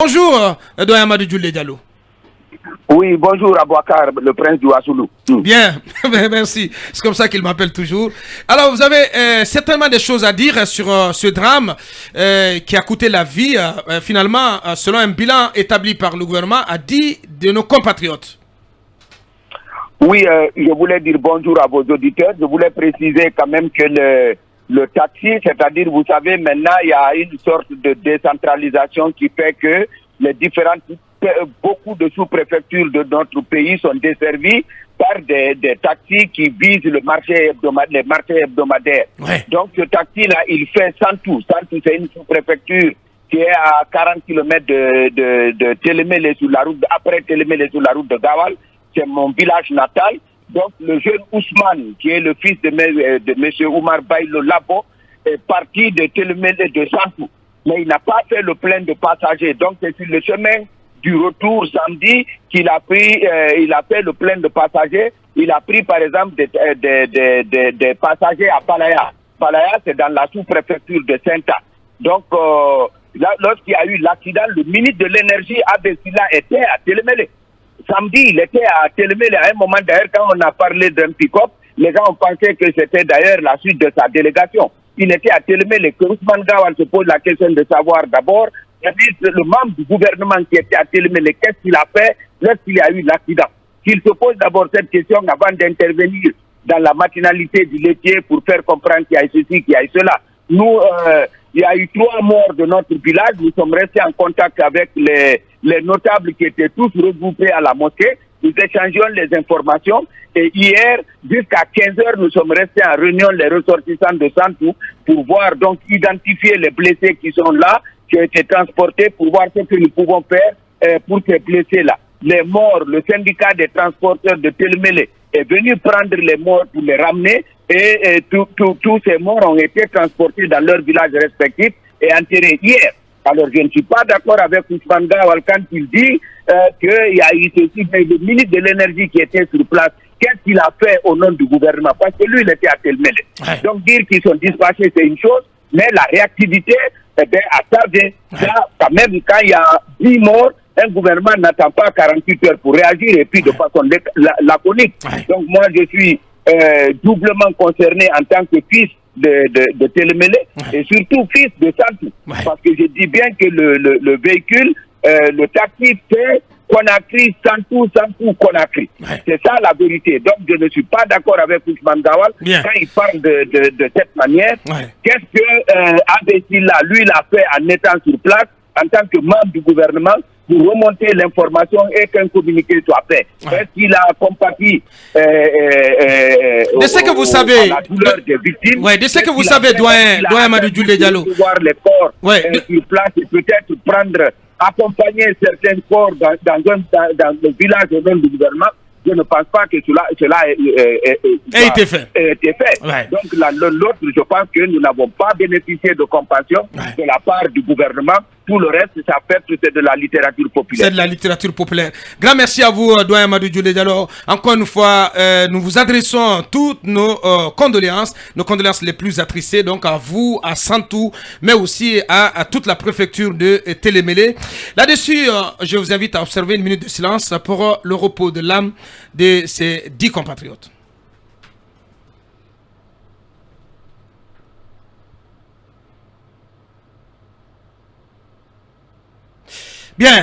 Bonjour, Doyen Amadou Djoulé Diallo. Oui, bonjour Abouakar, le prince du Wassoulou. Bien, merci. C'est comme ça qu'il m'appelle toujours. Alors, vous avez certainement des choses à dire sur ce drame qui a coûté la vie, finalement, selon un bilan établi par le gouvernement, à 10 de nos compatriotes. Oui, je voulais dire bonjour à vos auditeurs. Je voulais préciser quand même que le taxi, c'est-à-dire, vous savez, maintenant, il y a une sorte de décentralisation qui fait que les différentes, beaucoup de sous-préfectures de notre pays sont desservies par des taxis qui visent le marché hebdomadaire, les marchés hebdomadaires. Ouais. Donc, ce taxi-là, il fait Santou. Santou, c'est une sous-préfecture qui est à 40 km de Télémélé sur la route, après Télémélé sur la route de Gawal. C'est mon village natal. Donc, le jeune Ousmane, qui est le fils de M. Oumar Baïlo Labo, est parti de Télémélé de Santou. Mais il n'a pas fait le plein de passagers. Donc, c'est sur le chemin du retour samedi qu'il a pris, il a fait le plein de passagers. Il a pris, par exemple, des passagers à Palaya. Palaya, c'est dans la sous-préfecture de Saint-A. Donc, lorsqu'il y a eu l'accident, le ministre de l'Énergie, Abessila, était à Télémélé. Samedi, il était à Télémélé. À un moment, d'ailleurs, quand on a parlé d'un pick-up, les gens ont pensé que c'était d'ailleurs la suite de sa délégation. Il était à Télémélé. Que Ousmane Gawal se pose la question de savoir d'abord, le membre du gouvernement qui était à Télémélé, qu'est-ce qu'il a fait lorsqu'il y a eu l'accident? Qu'il se pose d'abord cette question avant d'intervenir dans la matinalité du laitier pour faire comprendre qu'il y a ceci, qu'il y a cela. Nous, il y a eu 3 morts de notre village. Nous sommes restés en contact avec les notables qui étaient tous regroupés à la mosquée. Nous échangions les informations. Et hier, jusqu'à 15 heures, nous sommes restés en réunion, les ressortissants de Santou, pour voir, donc, identifier les blessés qui sont là, qui ont été transportés, pour voir ce que nous pouvons faire pour ces blessés-là. Les morts, le syndicat des transporteurs de Télémélé est venu prendre les morts pour les ramener et tous ces morts ont été transportés dans leurs villages respectifs et enterrés hier. Alors je ne suis pas d'accord avec Ousmane Gawal quand il dit qu'il y a eu ceci, mais le ministre de l'Énergie qui était sur place, qu'est-ce qu'il a fait au nom du gouvernement? Parce que lui, il était à Télémélé. Ouais. Donc dire qu'ils sont dispatchés, c'est une chose, mais la réactivité, à tardé. Ça, quand même, quand il y a 10 morts, un gouvernement n'attend pas 48 heures pour réagir et puis de façon laconique. Donc moi, je suis doublement concerné en tant que fils de Télémélé et surtout fils de Santou. Parce que je dis bien que le véhicule, le taxi fait Conakry, Santou, Conakry. C'est ça la vérité. Donc je ne suis pas d'accord avec Ousmane Gawal quand il parle de cette manière. Qu'est-ce que Abessila, lui, l'a fait en étant sur place, en tant que membre du gouvernement, pour remonter l'information et qu'un communiqué soit fait. Est-ce qu'il a compati de ce que vous savez, la douleur des victimes? De ce que vous savez, doyen Amadou Djoulé Diallo. Voir les corps sur place et peut-être accompagner certains corps dans le village au nom du gouvernement. Je ne pense pas que cela a été fait. Donc l'autre, je pense que nous n'avons pas bénéficié de compassion de la part du gouvernement. Tout le reste, ça fait que c'est de la littérature populaire. C'est de la littérature populaire. Grand merci à vous, doyen Amadou Djoulé Diallo. Encore une fois, nous vous adressons toutes nos condoléances les plus attristées, donc à vous, à Santou, mais aussi à toute la préfecture de Télémélé. Là-dessus, je vous invite à observer une minute de silence pour le repos de l'âme de ces 10 compatriotes. Bien.